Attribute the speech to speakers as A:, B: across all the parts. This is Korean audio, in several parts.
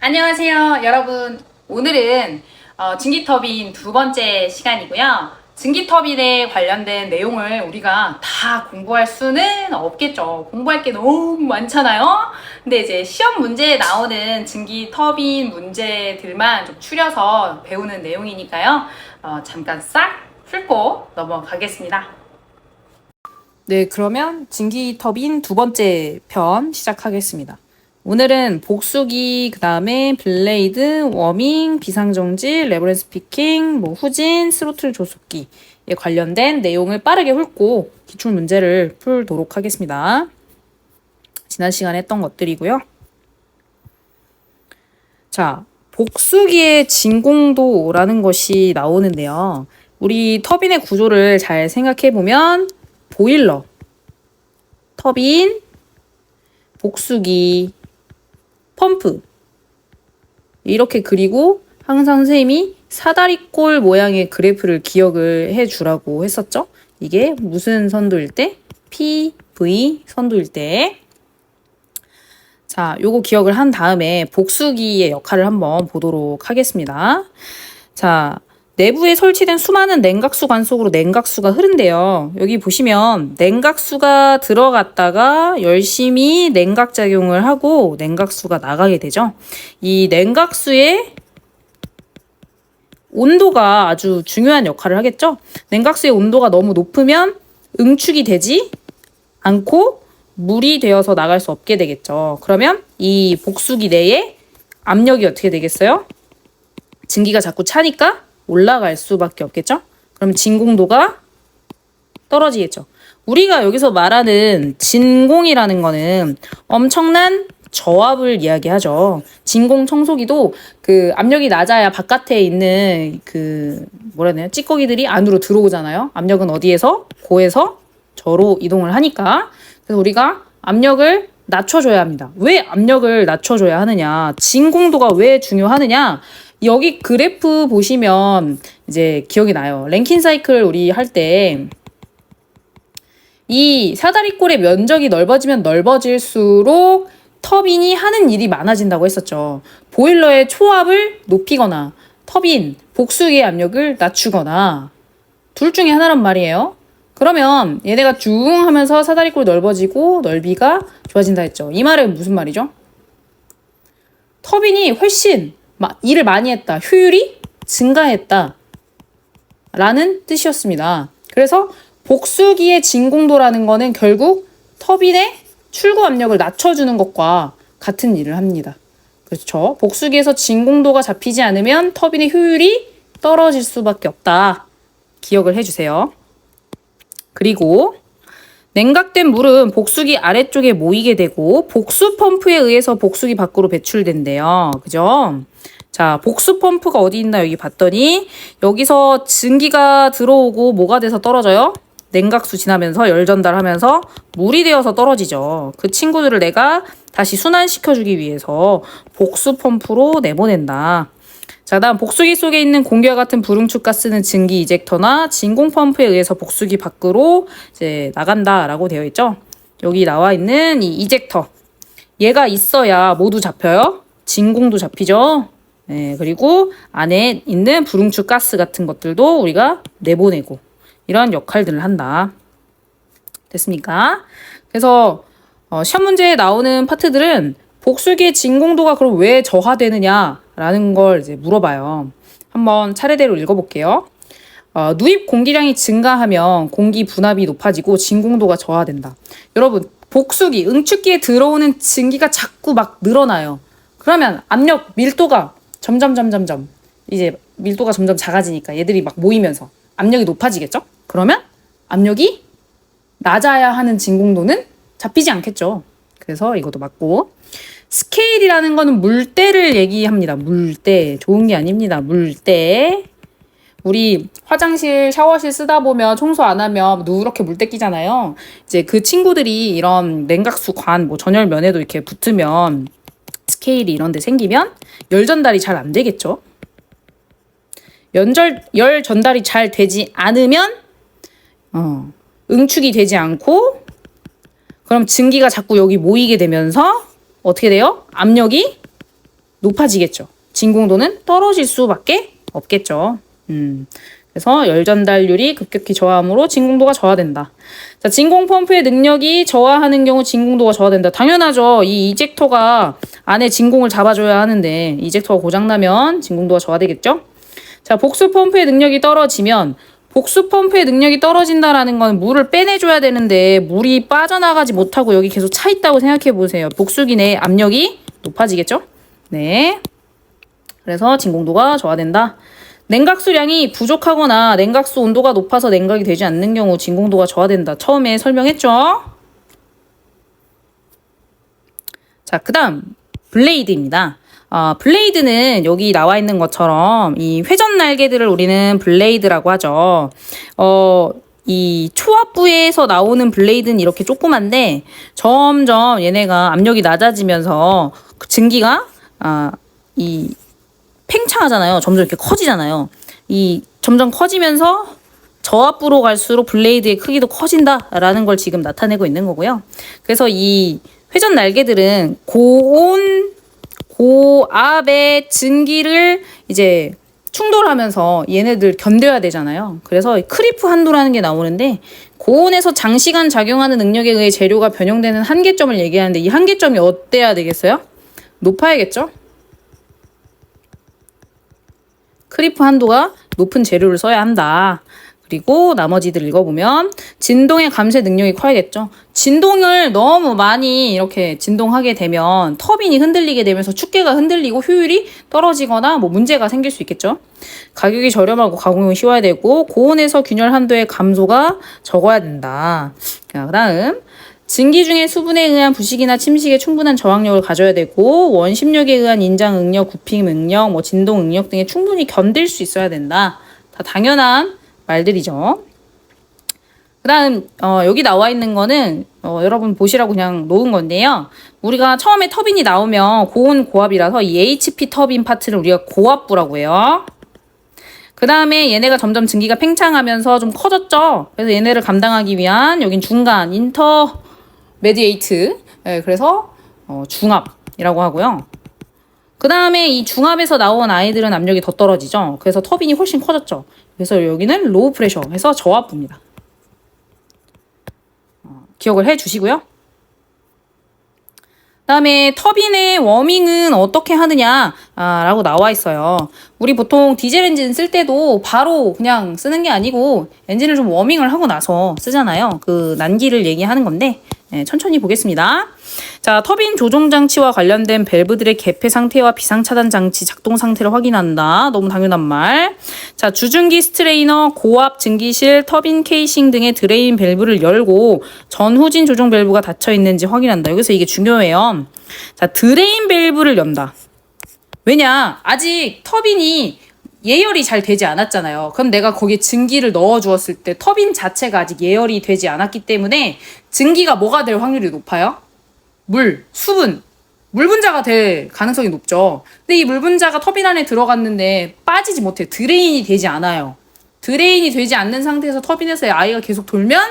A: 안녕하세요, 여러분. 오늘은 증기터빈 두 번째 시간이고요. 증기터빈에 관련된 내용을 우리가 다 공부할 수는 없겠죠. 공부할 게 너무 많잖아요. 근데 이제 시험 문제에 나오는 증기터빈 문제들만 좀 추려서 배우는 내용이니까요. 잠깐 싹 훑고 넘어가겠습니다. 네, 그러면 증기터빈 두 번째 편 시작하겠습니다. 오늘은 복수기, 그 다음에 블레이드, 워밍, 비상정지, 레버런스 피킹, 후진, 스로틀 조속기에 관련된 내용을 빠르게 훑고 기출 문제를 풀도록 하겠습니다. 지난 시간에 했던 것들이고요. 자, 복수기의 진공도라는 것이 나오는데요. 우리 터빈의 구조를 잘 생각해보면 보일러, 터빈, 복수기, 펌프 이렇게 그리고 항상 선생님이 사다리꼴 모양의 그래프를 기억을 해주라고 했었죠. 이게 무슨 선도일 때? PV 선도일 때. 자, 요거 기억을 한 다음에 복수기의 역할을 한번 보도록 하겠습니다. 자, 내부에 설치된 수많은 냉각수 관 속으로 냉각수가 흐른대요. 여기 보시면 냉각수가 들어갔다가 열심히 냉각작용을 하고 냉각수가 나가게 되죠. 이 냉각수의 온도가 아주 중요한 역할을 하겠죠. 냉각수의 온도가 너무 높으면 응축이 되지 않고 물이 되어서 나갈 수 없게 되겠죠. 그러면 이 복수기 내에 압력이 어떻게 되겠어요? 증기가 자꾸 차니까 올라갈 수밖에 없겠죠? 그럼 진공도가 떨어지겠죠. 우리가 여기서 말하는 진공이라는 거는 엄청난 저압을 이야기하죠. 진공 청소기도 그 압력이 낮아야 바깥에 있는 뭐라 해야 되나 찌꺼기들이 안으로 들어오잖아요. 압력은 어디에서? 고에서 저로 이동을 하니까. 그래서 우리가 압력을 낮춰줘야 합니다. 왜 압력을 낮춰줘야 하느냐? 진공도가 왜 중요하느냐? 여기 그래프 보시면 이제 기억이 나요. 랭킨 사이클 우리 할 때 이 사다리꼴의 면적이 넓어지면 넓어질수록 터빈이 하는 일이 많아진다고 했었죠. 보일러의 초압을 높이거나 터빈, 복수기의 압력을 낮추거나 둘 중에 하나란 말이에요. 그러면 얘네가 쭉 하면서 사다리꼴이 넓어지고 넓이가 좋아진다 했죠. 이 말은 무슨 말이죠? 터빈이 훨씬 일을 많이 했다. 효율이 증가했다. 라는 뜻이었습니다. 그래서 복수기의 진공도라는 거는 결국 터빈의 출구 압력을 낮춰주는 것과 같은 일을 합니다. 그렇죠. 복수기에서 진공도가 잡히지 않으면 터빈의 효율이 떨어질 수밖에 없다. 기억을 해주세요. 그리고 냉각된 물은 복수기 아래쪽에 모이게 되고 복수 펌프에 의해서 복수기 밖으로 배출된대요. 그죠? 자, 복수 펌프가 어디 있나 여기 봤더니 여기서 증기가 들어오고 뭐가 돼서 떨어져요? 냉각수 지나면서 열 전달하면서 물이 되어서 떨어지죠. 그 친구들을 내가 다시 순환시켜주기 위해서 복수 펌프로 내보낸다. 자, 다음 복수기 속에 있는 공기와 같은 불응축 가스는 증기 이젝터나 진공 펌프에 의해서 복수기 밖으로 이제 나간다라고 되어 있죠. 여기 나와 있는 이 이젝터. 얘가 있어야 모두 잡혀요. 진공도 잡히죠. 네, 그리고 안에 있는 불응축 가스 같은 것들도 우리가 내보내고 이런 역할들을 한다. 됐습니까? 그래서 시험 문제에 나오는 파트들은 복수기의 진공도가 그럼 왜 저하되느냐라는 걸 이제 물어봐요. 한번 차례대로 읽어볼게요. 누입 공기량이 증가하면 공기 분압이 높아지고 진공도가 저하된다. 여러분, 복수기, 응축기에 들어오는 증기가 자꾸 막 늘어나요. 그러면 압력, 밀도가 점점 이제 밀도가 점점 작아지니까 얘들이 막 모이면서 압력이 높아지겠죠? 그러면 압력이 낮아야 하는 진공도는 잡히지 않겠죠. 그래서 이것도 맞고. 스케일이라는 거는 물때를 얘기합니다. 물때. 좋은 게 아닙니다. 물때. 우리 화장실, 샤워실 쓰다 보면 청소 안 하면 누렇게 물때 끼잖아요. 이제 그 친구들이 이런 냉각수 관, 전열면에도 이렇게 붙으면 스케일이 이런 데 생기면 열 전달이 잘 안 되겠죠. 열 전달이 잘 되지 않으면 응축이 되지 않고 그럼 증기가 자꾸 여기 모이게 되면서 어떻게 돼요? 압력이 높아지겠죠. 진공도는 떨어질 수밖에 없겠죠. 그래서 열 전달률이 급격히 저하함으로 진공도가 저하된다. 자, 진공 펌프의 능력이 저하하는 경우 진공도가 저하된다. 당연하죠. 이 이젝터가 안에 진공을 잡아줘야 하는데 이젝터가 고장나면 진공도가 저하되겠죠. 자, 복수 펌프의 능력이 떨어지면 복수 펌프의 능력이 떨어진다라는 건 물을 빼내줘야 되는데 물이 빠져나가지 못하고 여기 계속 차 있다고 생각해 보세요. 복수기 내 압력이 높아지겠죠? 네. 그래서 진공도가 저하된다. 냉각수량이 부족하거나 냉각수 온도가 높아서 냉각이 되지 않는 경우 진공도가 저하된다. 처음에 설명했죠? 자, 그 다음 블레이드입니다. 블레이드는 여기 나와 있는 것처럼 이 회전 날개들을 우리는 블레이드라고 하죠. 이 초압부에서 나오는 블레이드는 이렇게 조그만데 점점 얘네가 압력이 낮아지면서 그 증기가 이 팽창하잖아요. 점점 이렇게 커지잖아요. 이 점점 커지면서 저압부로 갈수록 블레이드의 크기도 커진다라는 걸 지금 나타내고 있는 거고요. 그래서 이 회전 날개들은 고압의 증기를 이제 충돌하면서 얘네들 견뎌야 되잖아요. 그래서 크리프 한도라는 게 나오는데 고온에서 장시간 작용하는 능력에 의해 재료가 변형되는 한계점을 얘기하는데 이 한계점이 어때야 되겠어요? 높아야겠죠? 크리프 한도가 높은 재료를 써야 한다. 그리고 나머지들 읽어보면 진동의 감쇄 능력이 커야겠죠. 진동을 너무 많이 이렇게 진동하게 되면 터빈이 흔들리게 되면서 축계가 흔들리고 효율이 떨어지거나 뭐 문제가 생길 수 있겠죠. 가격이 저렴하고 가공이 쉬워야 되고 고온에서 균열 한도의 감소가 적어야 된다. 그 다음 증기 중에 수분에 의한 부식이나 침식에 충분한 저항력을 가져야 되고 원심력에 의한 인장 응력, 굽힘 응력, 뭐 진동 응력 등에 충분히 견딜 수 있어야 된다. 다 당연한 말들이죠. 그 다음 여기 나와 있는 거는 여러분 보시라고 그냥 놓은 건데요. 우리가 처음에 터빈이 나오면 고온 고압이라서 이 HP 터빈 파트를 우리가 고압부라고 해요. 그 다음에 얘네가 점점 증기가 팽창하면서 좀 커졌죠. 그래서 얘네를 감당하기 위한 여긴 중간 인터메디에이트, 그래서 중압이라고 하고요. 그 다음에 이 중압에서 나온 아이들은 압력이 더 떨어지죠. 그래서 터빈이 훨씬 커졌죠. 그래서 여기는 로우 프레셔 해서 저압부입니다. 기억을 해 주시고요. 그 다음에 터빈의 워밍은 어떻게 하느냐 라고 나와 있어요. 우리 보통 디젤 엔진 쓸 때도 바로 그냥 쓰는 게 아니고 엔진을 좀 워밍을 하고 나서 쓰잖아요. 그 난기를 얘기하는 건데 천천히 보겠습니다. 자, 터빈 조종 장치와 관련된 밸브들의 개폐 상태와 비상 차단 장치 작동 상태를 확인한다. 너무 당연한 말. 자, 주증기 스트레이너, 고압 증기실, 터빈 케이싱 등의 드레인 밸브를 열고 전후진 조종 밸브가 닫혀 있는지 확인한다. 여기서 이게 중요해요. 자, 드레인 밸브를 연다. 왜냐? 아직 터빈이 예열이 잘 되지 않았잖아요. 그럼 내가 거기에 증기를 넣어 주었을 때 터빈 자체가 아직 예열이 되지 않았기 때문에 증기가 뭐가 될 확률이 높아요? 수분. 물 분자가 될 가능성이 높죠. 근데 이 물 분자가 터빈 안에 들어갔는데 빠지지 못해요. 드레인이 되지 않아요. 드레인이 되지 않는 상태에서 터빈에서 아이가 계속 돌면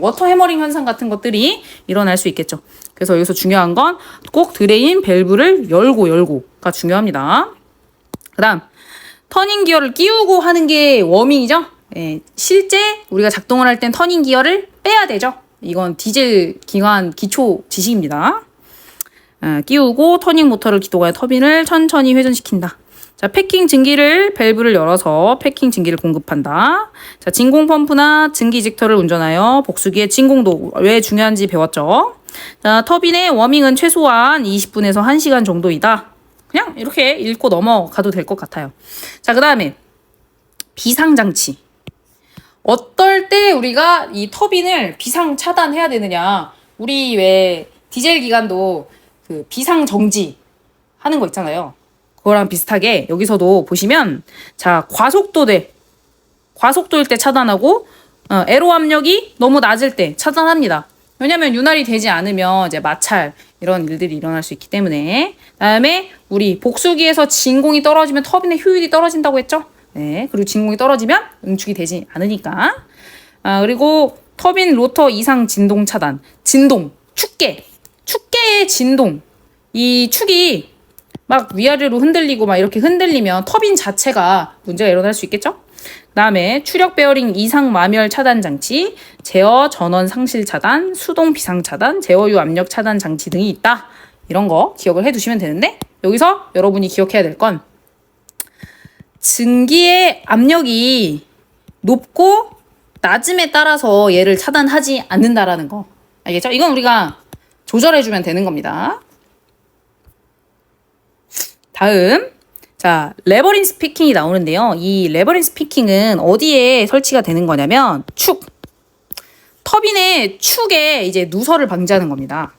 A: 워터 해머링 현상 같은 것들이 일어날 수 있겠죠. 그래서 여기서 중요한 건 꼭 드레인 밸브를 열고가 중요합니다. 그 다음 터닝 기어를 끼우고 하는 게 워밍이죠. 실제 우리가 작동을 할 땐 터닝 기어를 빼야 되죠. 이건 디젤 기관 기초 지식입니다. 끼우고 터닝 모터를 기동하여 터빈을 천천히 회전시킨다. 자, 패킹 증기를 밸브를 열어서 패킹 증기를 공급한다. 자, 진공 펌프나 증기 이젝터를 운전하여 복수기의 진공도 왜 중요한지 배웠죠. 자, 터빈의 워밍은 최소한 20분에서 1시간 정도이다. 그냥 이렇게 읽고 넘어가도 될 것 같아요. 자, 그 다음에 비상장치. 어떨 때 우리가 이 터빈을 비상 차단해야 되느냐. 우리 왜 디젤 기관도 그 비상 정지 하는 거 있잖아요. 그거랑 비슷하게 여기서도 보시면 자, 과속도일 때 차단하고 에로 압력이 너무 낮을 때 차단합니다. 왜냐면 윤활이 되지 않으면 이제 마찰 이런 일들이 일어날 수 있기 때문에. 그다음에 우리 복수기에서 진공이 떨어지면 터빈의 효율이 떨어진다고 했죠. 네, 그리고 진공이 떨어지면 응축이 되지 않으니까. 그리고 터빈 로터 이상 진동 차단. 진동, 축계의 진동. 이 축이 막 위아래로 흔들리고 막 이렇게 흔들리면 터빈 자체가 문제가 일어날 수 있겠죠? 그다음에 추력 베어링 이상 마멸 차단 장치, 제어 전원 상실 차단, 수동 비상 차단, 제어유 압력 차단 장치 등이 있다. 이런 거 기억을 해두시면 되는데 여기서 여러분이 기억해야 될 건 증기의 압력이 높고 낮음에 따라서 얘를 차단하지 않는다라는 거. 알겠죠? 이건 우리가 조절해주면 되는 겁니다. 다음, 자, 레버린스 피킹이 나오는데요. 이 레버린스 피킹은 어디에 설치가 되는 거냐면 축, 터빈의 축에 이제 누설을 방지하는 겁니다.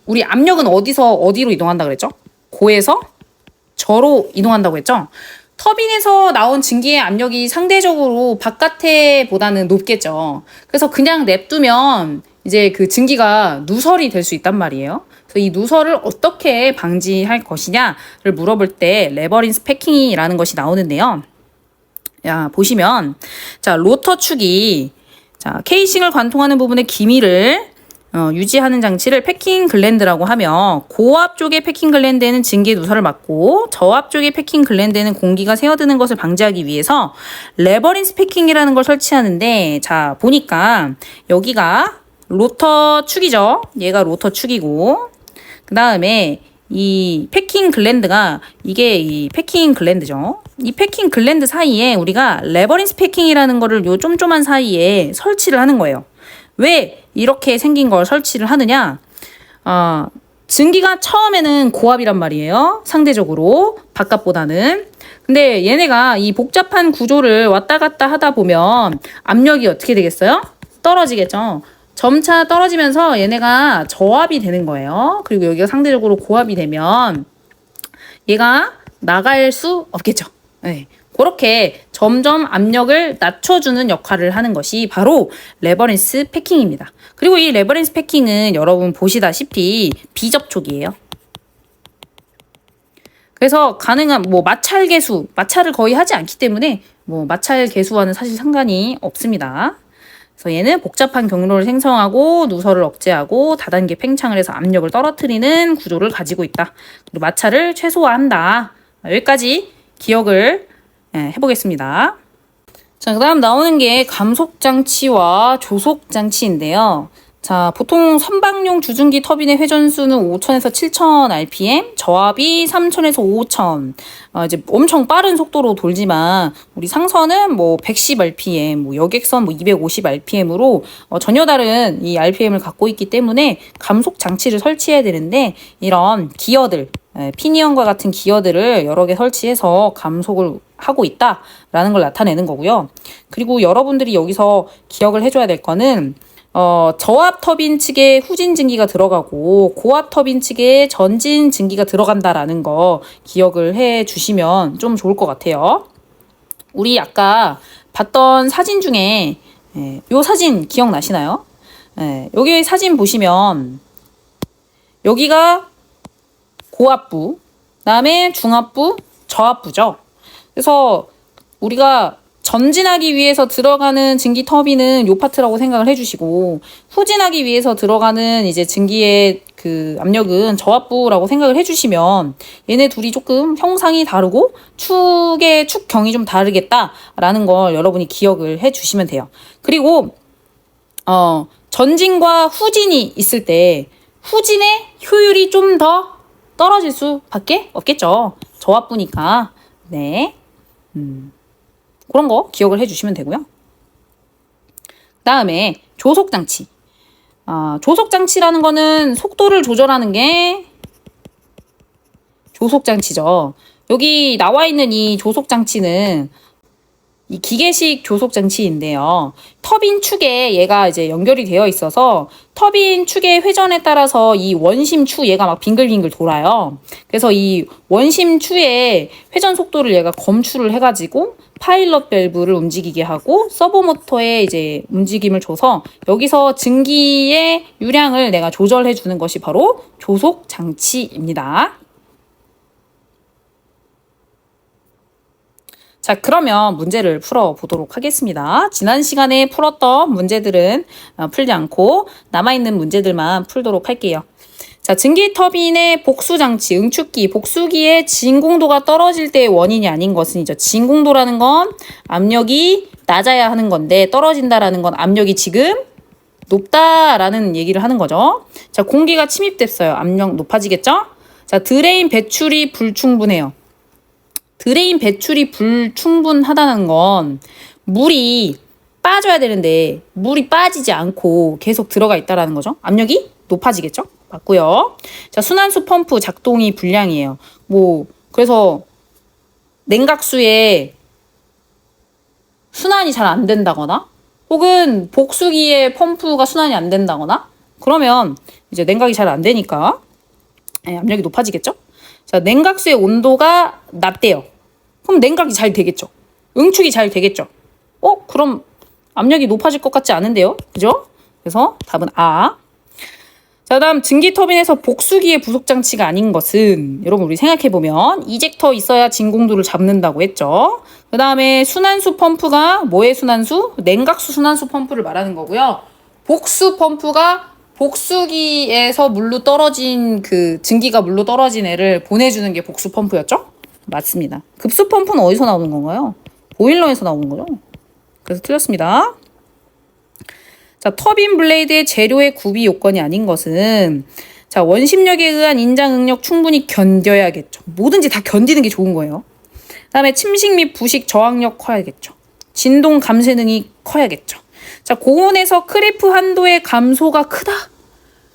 A: 우리 압력은 어디서 어디로 이동한다 그랬죠? 고에서 저로 이동한다고 했죠? 터빈에서 나온 증기의 압력이 상대적으로 바깥에보다는 높겠죠. 그래서 그냥 냅두면 이제 그 증기가 누설이 될 수 있단 말이에요. 그래서 이 누설을 어떻게 방지할 것이냐를 물어볼 때 레버린스 패킹이라는 것이 나오는데요. 야, 보시면 자, 로터 축이 자, 케이싱을 관통하는 부분의 기미를 유지하는 장치를 패킹 글랜드라고 하며 고압 쪽의 패킹 글랜드에는 증기의 누설을 막고 저압 쪽의 패킹 글랜드에는 공기가 새어드는 것을 방지하기 위해서 레버린스 패킹이라는 걸 설치하는데 자 보니까 여기가 로터 축이죠. 얘가 로터 축이고 그 다음에 이 패킹 글랜드가 이게 이 패킹 글랜드죠. 이 패킹 글랜드 사이에 우리가 레버린스 패킹이라는 거를 요 쫌쫌한 사이에 설치를 하는 거예요. 왜 이렇게 생긴 걸 설치를 하느냐? 증기가 처음에는 고압이란 말이에요. 상대적으로 바깥보다는. 근데 얘네가 이 복잡한 구조를 왔다 갔다 하다 보면 압력이 어떻게 되겠어요? 떨어지겠죠. 점차 떨어지면서 얘네가 저압이 되는 거예요. 그리고 여기가 상대적으로 고압이 되면 얘가 나갈 수 없겠죠. 네. 그렇게 점점 압력을 낮춰주는 역할을 하는 것이 바로 레버린스 패킹입니다. 그리고 이 레버린스 패킹은 여러분 보시다시피 비접촉이에요. 그래서 가능한 뭐 마찰 개수, 마찰을 거의 하지 않기 때문에 뭐 마찰 개수와는 사실 상관이 없습니다. 그래서 얘는 복잡한 경로를 생성하고 누설을 억제하고 다단계 팽창을 해서 압력을 떨어뜨리는 구조를 가지고 있다. 그리고 마찰을 최소화한다. 여기까지 기억을 해보겠습니다. 자, 그 다음 나오는 게 감속장치와 조속장치인데요. 자, 보통 선박용 주중기 터빈의 회전수는 5,000에서 7,000 rpm, 저압이 3,000에서 5,000. 이제 엄청 빠른 속도로 돌지만 우리 상선은 뭐 110 rpm, 뭐 여객선 뭐 250 rpm으로 전혀 다른 이 rpm을 갖고 있기 때문에 감속 장치를 설치해야 되는데 이런 기어들, 피니언과 같은 기어들을 여러 개 설치해서 감속을 하고 있다라는 걸 나타내는 거고요. 그리고 여러분들이 여기서 기억을 해줘야 될 거는 저압 터빈 측에 후진 증기가 들어가고 고압 터빈 측에 전진 증기가 들어간다라는 거 기억을 해 주시면 좀 좋을 것 같아요. 우리 아까 봤던 사진 중에 요 사진 기억나시나요? 여기 사진 보시면 여기가 고압부, 그다음에 중압부, 저압부죠. 그래서 우리가 전진하기 위해서 들어가는 증기 터빈은 요 파트라고 생각을 해주시고 후진하기 위해서 들어가는 이제 증기의 그 압력은 저압부라고 생각을 해주시면 얘네 둘이 조금 형상이 다르고 축의 축경이 좀 다르겠다라는 걸 여러분이 기억을 해주시면 돼요. 그리고 전진과 후진이 있을 때 후진의 효율이 좀 더 떨어질 수밖에 없겠죠. 저압부니까. 네. 그런 거 기억을 해주시면 되고요. 다음에 조속장치. 조속장치라는 거는 속도를 조절하는 게 조속장치죠. 여기 나와 있는 이 조속장치는 이 기계식 조속장치인데요. 터빈 축에 얘가 이제 연결이 되어 있어서 터빈 축의 회전에 따라서 이 원심 추 얘가 막 빙글빙글 돌아요. 그래서 이 원심 추의 회전 속도를 얘가 검출을 해가지고 파일럿 밸브를 움직이게 하고 서버 모터에 이제 움직임을 줘서 여기서 증기의 유량을 내가 조절해 주는 것이 바로 조속장치입니다. 자, 그러면 문제를 풀어보도록 하겠습니다. 지난 시간에 풀었던 문제들은 풀지 않고 남아있는 문제들만 풀도록 할게요. 자, 증기 터빈의 복수 장치, 응축기, 복수기의 진공도가 떨어질 때의 원인이 아닌 것은이죠. 진공도라는 건 압력이 낮아야 하는 건데 떨어진다라는 건 압력이 지금 높다라는 얘기를 하는 거죠. 자, 공기가 침입됐어요. 압력 높아지겠죠? 자, 드레인 배출이 불충분해요. 드레인 배출이 불충분하다는 건 물이 빠져야 되는데 물이 빠지지 않고 계속 들어가 있다라는 거죠. 압력이 높아지겠죠? 맞고요. 자, 순환수 펌프 작동이 불량이에요. 그래서 냉각수에 순환이 잘 안 된다거나 혹은 복수기의 펌프가 순환이 안 된다거나 그러면 이제 냉각이 잘 안 되니까 압력이 높아지겠죠? 자, 냉각수의 온도가 낮대요. 그럼 냉각이 잘 되겠죠? 응축이 잘 되겠죠? 그럼 압력이 높아질 것 같지 않은데요? 그죠? 그래서 답은 아. 자, 다음 증기 터빈에서 복수기의 부속 장치가 아닌 것은 여러분 우리 생각해보면 이젝터 있어야 진공도를 잡는다고 했죠. 그 다음에 순환수 펌프가 뭐의 순환수? 냉각수 순환수 펌프를 말하는 거고요. 복수 펌프가 복수기에서 물로 떨어진 증기가 물로 떨어진 애를 보내주는 게 복수 펌프였죠? 맞습니다. 급수 펌프는 어디서 나오는 건가요? 보일러에서 나오는 거죠. 그래서 틀렸습니다. 자, 터빈 블레이드의 재료의 구비 요건이 아닌 것은 자, 원심력에 의한 인장 응력 충분히 견뎌야겠죠. 뭐든지 다 견디는 게 좋은 거예요. 그다음에 침식 및 부식 저항력 커야겠죠. 진동 감쇄능이 커야겠죠. 자, 고온에서 크리프 한도의 감소가 크다.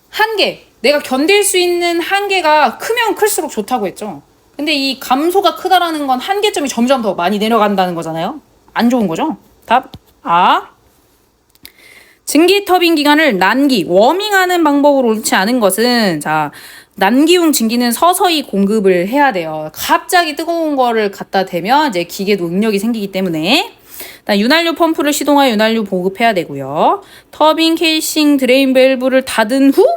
A: 한계. 내가 견딜 수 있는 한계가 크면 클수록 좋다고 했죠. 근데 이 감소가 크다라는 건 한계점이 점점 더 많이 내려간다는 거잖아요. 안 좋은 거죠. 답 아. 증기 터빈 기관을 난기, 워밍하는 방법으로 옳지 않은 것은 자, 난기용 증기는 서서히 공급을 해야 돼요. 갑자기 뜨거운 거를 갖다 대면 이제 기계도 응력이 생기기 때문에 윤활유 펌프를 시동하여 윤활유 보급해야 되고요. 터빈 케이싱 드레인 밸브를 닫은 후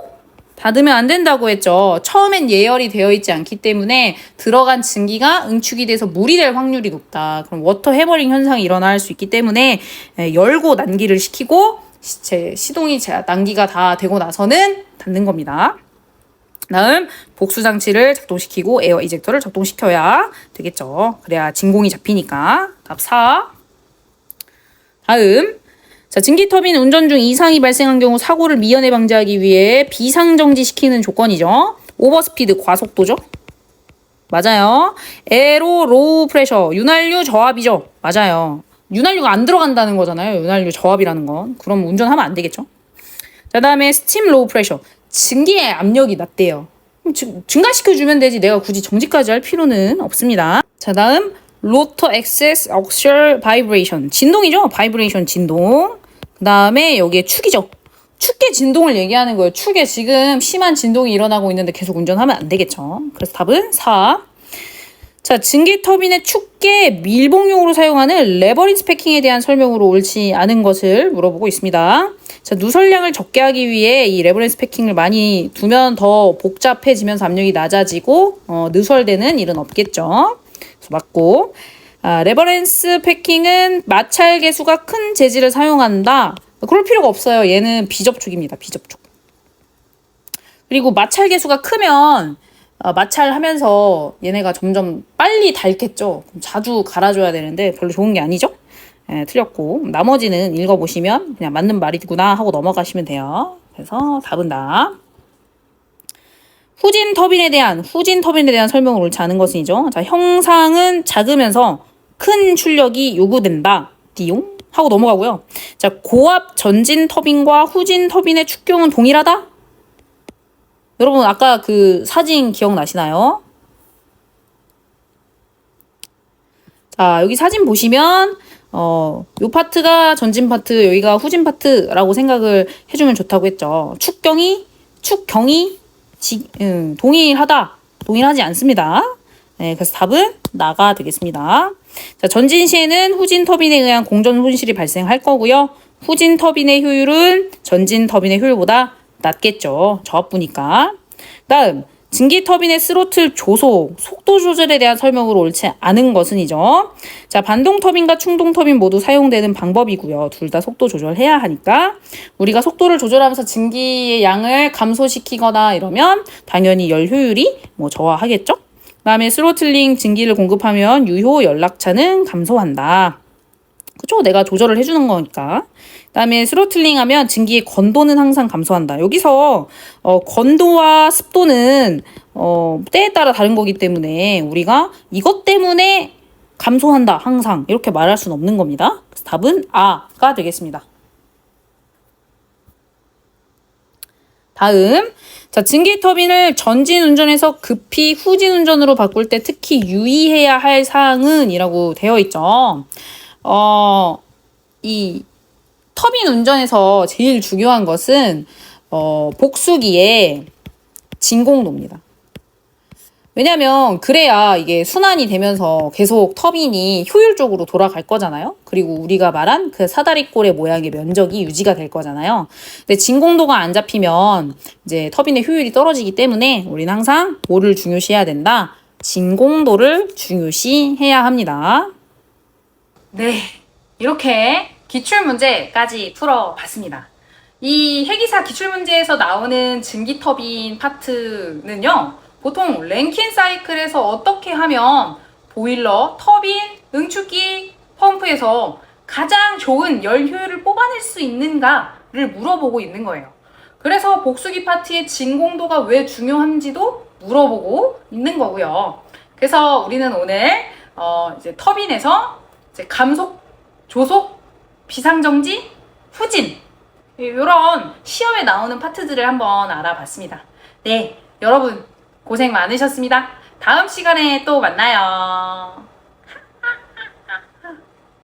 A: 닫으면 안 된다고 했죠. 처음엔 예열이 되어 있지 않기 때문에 들어간 증기가 응축이 돼서 물이 될 확률이 높다. 그럼 워터 해버링 현상이 일어날 수 있기 때문에 열고 난기를 시키고 시동이 난기가 다 되고 나서는 닫는 겁니다. 다음 복수 장치를 작동시키고 에어 이젝터를 작동시켜야 되겠죠. 그래야 진공이 잡히니까. 답 4. 다음 자, 증기 터빈 운전 중 이상이 발생한 경우 사고를 미연에 방지하기 위해 비상정지시키는 조건이죠. 오버스피드 과속도죠. 맞아요. 에로 로우 프레셔 윤활유 저압이죠. 맞아요. 윤활유가 안 들어간다는 거잖아요. 윤활유 저압이라는 건. 그럼 운전하면 안 되겠죠. 자, 다음에 스팀 로우 프레셔. 증기의 압력이 낮대요. 증가시켜주면 되지 내가 굳이 정지까지 할 필요는 없습니다. 자, 다음 로터 액세스 억셜 바이브레이션. 진동이죠. 바이브레이션 진동. 그 다음에 여기에 축이죠. 축의 진동을 얘기하는 거예요. 축에 지금 심한 진동이 일어나고 있는데 계속 운전하면 안 되겠죠. 그래서 답은 4. 자, 증기 터빈의 축계 밀봉용으로 사용하는 레버린스 패킹에 대한 설명으로 옳지 않은 것을 물어보고 있습니다. 자, 누설량을 적게 하기 위해 이 레버린스 패킹을 많이 두면 더 복잡해지면서 압력이 낮아지고 누설되는 일은 없겠죠. 그래서 맞고 레버런스 패킹은 마찰 계수가 큰 재질을 사용한다. 그럴 필요가 없어요. 얘는 비접촉입니다. 비접촉. 그리고 마찰 계수가 크면 마찰하면서 얘네가 점점 빨리 닳겠죠. 그럼 자주 갈아줘야 되는데 별로 좋은 게 아니죠. 틀렸고 나머지는 읽어보시면 그냥 맞는 말이구나 하고 넘어가시면 돼요. 그래서 답은 다. 후진 터빈에 대한 설명을 옳지 않은 것이죠. 자, 형상은 작으면서 큰 출력이 요구된다. 띠용 하고 넘어가고요. 자, 고압 전진 터빈과 후진 터빈의 축경은 동일하다? 여러분 아까 그 사진 기억나시나요? 자, 여기 사진 보시면 요 파트가 전진 파트, 여기가 후진 파트라고 생각을 해주면 좋다고 했죠. 축경이 동일하지 않습니다. 네, 그래서 답은 나가 되겠습니다. 자, 전진 시에는 후진 터빈에 의한 공전 손실이 발생할 거고요. 후진 터빈의 효율은 전진 터빈의 효율보다 낮겠죠. 저압부니까. 다음, 증기 터빈의 스로틀 조속, 속도 조절에 대한 설명으로 옳지 않은 것은이죠. 자, 반동 터빈과 충동 터빈 모두 사용되는 방법이고요. 둘 다 속도 조절해야 하니까 우리가 속도를 조절하면서 증기의 양을 감소시키거나 이러면 당연히 열 효율이 저하하겠죠. 그다음에 스로틀링 증기를 공급하면 유효 연락차는 감소한다. 그쵸? 내가 조절을 해주는 거니까. 그다음에 스로틀링 하면 증기의 건도는 항상 감소한다. 여기서 건도와 습도는 때에 따라 다른 거기 때문에 우리가 이것 때문에 감소한다 항상 이렇게 말할 수는 없는 겁니다. 그래서 답은 A가 되겠습니다. 다음, 자, 증기 터빈을 전진 운전에서 급히 후진 운전으로 바꿀 때 특히 유의해야 할 사항은 이라고 되어 있죠. 이 터빈 운전에서 제일 중요한 것은 복수기의 진공도입니다. 왜냐면 그래야 이게 순환이 되면서 계속 터빈이 효율적으로 돌아갈 거잖아요. 그리고 우리가 말한 그 사다리꼴의 모양의 면적이 유지가 될 거잖아요. 근데 진공도가 안 잡히면 이제 터빈의 효율이 떨어지기 때문에 우리는 항상 뭐를 중요시해야 된다? 진공도를 중요시해야 합니다. 네, 이렇게 기출문제까지 풀어봤습니다. 이 회기사 기출문제에서 나오는 증기터빈 파트는요, 보통 랭킨 사이클에서 어떻게 하면 보일러, 터빈, 응축기, 펌프에서 가장 좋은 열 효율을 뽑아낼 수 있는가를 물어보고 있는 거예요. 그래서 복수기 파트의 진공도가 왜 중요한지도 물어보고 있는 거고요. 그래서 우리는 오늘 이제 터빈에서 이제 감속, 조속, 비상정지, 후진 이런 시험에 나오는 파트들을 한번 알아봤습니다. 네, 여러분 고생 많으셨습니다. 다음 시간에 또 만나요.